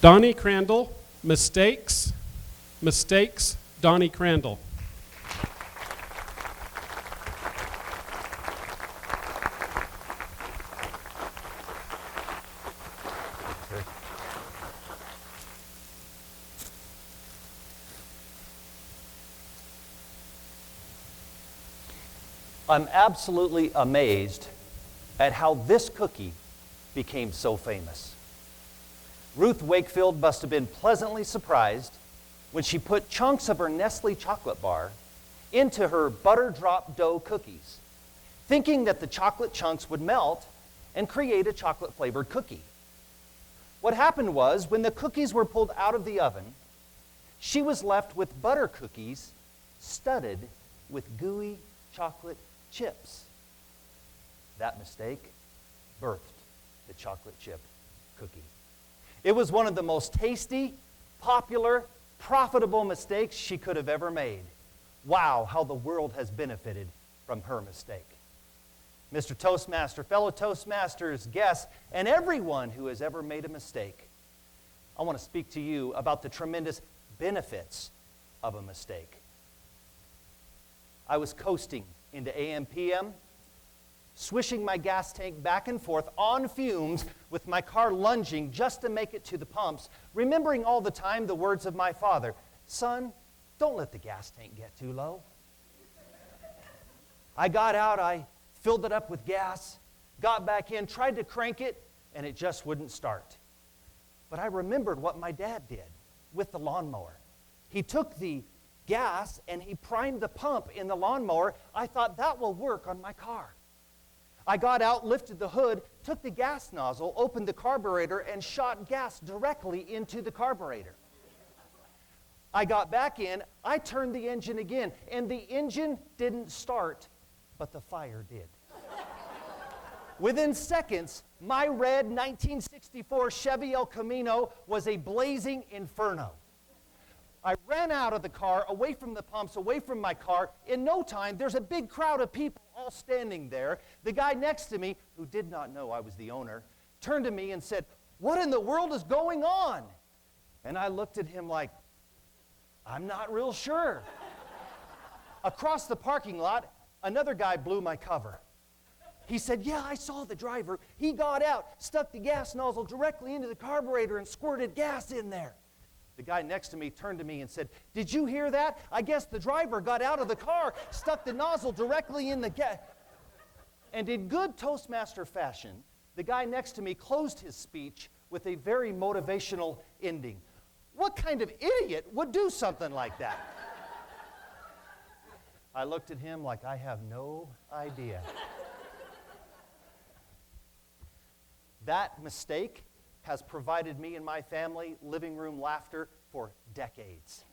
Donny Crandell, mistakes, Donny Crandell. I'm absolutely amazed at how this cookie became so famous. Ruth Wakefield must have been pleasantly surprised when she put chunks of her Nestle chocolate bar into her butter drop dough cookies, thinking that the chocolate chunks would melt and create a chocolate-flavored cookie. What happened was, when the cookies were pulled out of the oven, she was left with butter cookies studded with gooey chocolate chips. That mistake birthed the chocolate chip cookie. It was one of the most tasty, popular, profitable mistakes she could have ever made. Wow, how the world has benefited from her mistake. Mr. Toastmaster, fellow Toastmasters, guests, and everyone who has ever made a mistake, I want to speak to you about the tremendous benefits of a mistake. I was coasting into AM/PM, swishing my gas tank back and forth on fumes with my car lunging just to make it to the pumps, remembering all the time the words of my father, "Son, don't let the gas tank get too low." I got out, I filled it up with gas, got back in, tried to crank it, and it just wouldn't start. But I remembered what my dad did with the lawnmower. He took the gas and he primed the pump in the lawnmower. I thought that will work on my car. I got out, lifted the hood, took the gas nozzle, opened the carburetor, and shot gas directly into the carburetor. I got back in, I turned the engine again, and the engine didn't start, but the fire did. Within seconds, my red 1964 Chevy El Camino was a blazing inferno. I ran out of the car, away from the pumps, away from my car. In no time, there's a big crowd of people all standing there. The guy next to me, who did not know I was the owner, turned to me and said, "What in the world is going on?" And I looked at him like, "I'm not real sure." Across the parking lot, another guy blew my cover. He said, "Yeah, I saw the driver. He got out, stuck the gas nozzle directly into the carburetor and squirted gas in there." The guy next to me turned to me and said, "Did you hear that? I guess the driver got out of the car, stuck the nozzle directly in the gas." And in good Toastmaster fashion, the guy next to me closed his speech with a very motivational ending. What kind of idiot would do something like that? I looked at him like I have no idea. That mistake has provided me and my family living room laughter for decades.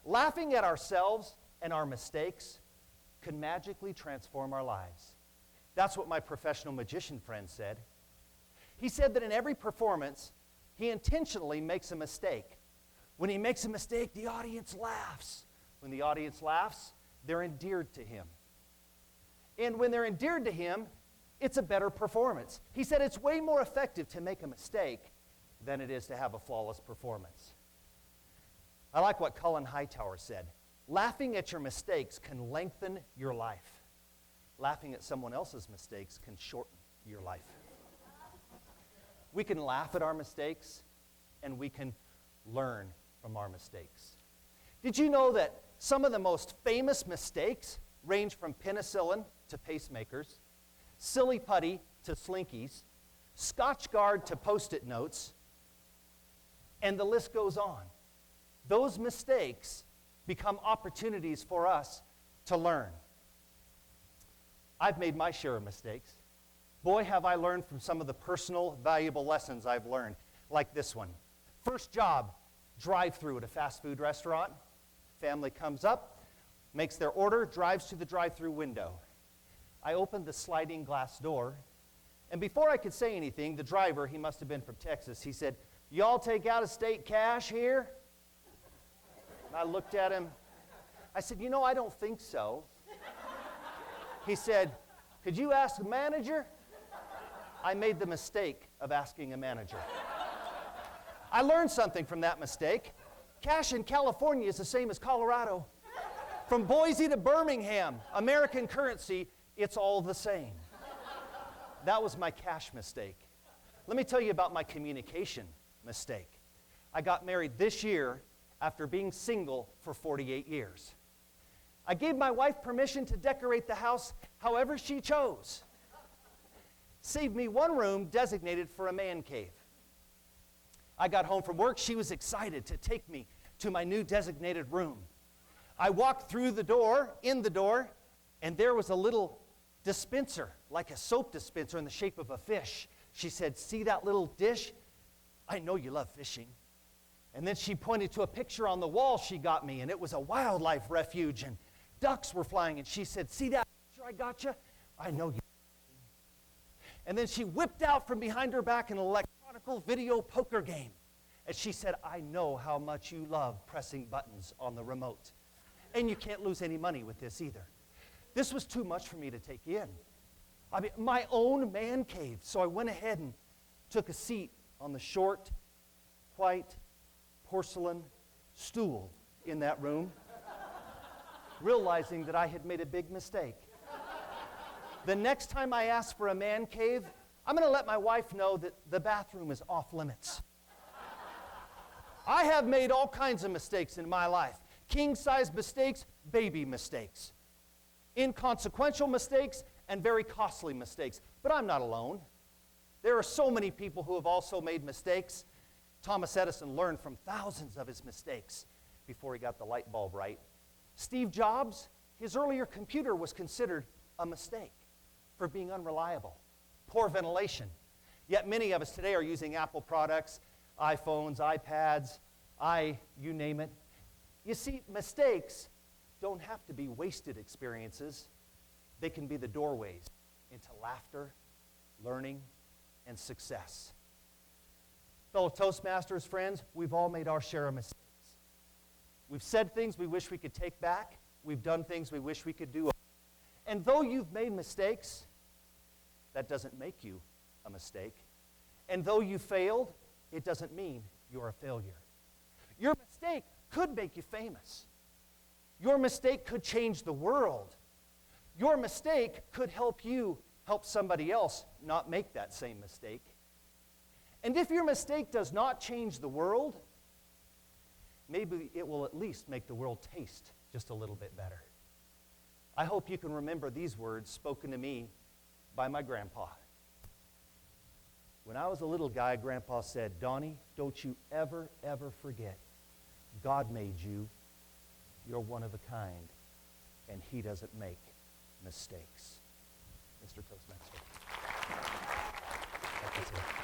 Laughing at ourselves and our mistakes can magically transform our lives. That's what my professional magician friend said. He said that in every performance, he intentionally makes a mistake. When he makes a mistake, the audience laughs. When the audience laughs, they're endeared to him. And when they're endeared to him, it's a better performance. He said it's way more effective to make a mistake than it is to have a flawless performance. I like what Colin Hightower said. Laughing at your mistakes can lengthen your life. Laughing at someone else's mistakes can shorten your life. We can laugh at our mistakes, and we can learn from our mistakes. Did you know that some of the most famous mistakes range from penicillin to pacemakers, silly putty to slinkies, Scotch Guard to Post-it notes, and the list goes on. Those mistakes become opportunities for us to learn. I've made my share of mistakes. Boy, have I learned from some of the personal, valuable lessons I've learned, like this one. First job, drive-through at a fast food restaurant. Family comes up, makes their order, drives to the drive-through window. I opened the sliding glass door, and before I could say anything, the driver, he must have been from Texas, he said, "Y'all take out of state cash here?" And I looked at him. I said, "You know, I don't think so." He said, "Could you ask the manager?" I made the mistake of asking a manager. I learned something from that mistake. Cash in California is the same as Colorado. From Boise to Birmingham, American currency, it's all the same. That was my cash mistake. Let me tell you about my communication mistake. I got married this year after being single for 48 years. I gave my wife permission to decorate the house however she chose. Saved me one room designated for a man cave. I got home from work. She was excited to take me to my new designated room. I walked through the door, and there was a little dispenser, like a soap dispenser in the shape of a fish. She said, "See that little dish? I know you love fishing." And then she pointed to a picture on the wall she got me, and it was a wildlife refuge, and ducks were flying. And she said, "See that picture I got you? I know you." And then she whipped out from behind her back an electronic video poker game. And she said, "I know how much you love pressing buttons on the remote. And you can't lose any money with this either." This was too much for me to take in. I mean, my own man cave. So I went ahead and took a seat on the short, white, porcelain stool in that room, realizing that I had made a big mistake. The next time I ask for a man cave, I'm going to let my wife know that the bathroom is off limits. I have made all kinds of mistakes in my life. King-size mistakes, baby mistakes. Inconsequential mistakes, and very costly mistakes. But I'm not alone. There are so many people who have also made mistakes. Thomas Edison learned from thousands of his mistakes before he got the light bulb right. Steve Jobs, his earlier computer was considered a mistake for being unreliable, poor ventilation. Yet many of us today are using Apple products, iPhones, iPads, you name it. You see, mistakes don't have to be wasted experiences. They can be the doorways into laughter, learning, and success. Fellow Toastmasters friends, we've all made our share of mistakes. We've said things we wish we could take back. We've done things we wish we could do. And though you've made mistakes, that doesn't make you a mistake. And though you failed, it doesn't mean you're a failure. Your mistake could make you famous. Your mistake could change the world. Your mistake could help you help somebody else not make that same mistake. And if your mistake does not change the world, maybe it will at least make the world taste just a little bit better. I hope you can remember these words spoken to me by my grandpa. When I was a little guy, Grandpa said, "Donny, don't you ever, ever forget, God made you. You're one of a kind, and He doesn't make mistakes." Mr. Toastmaster. Thank you, sir.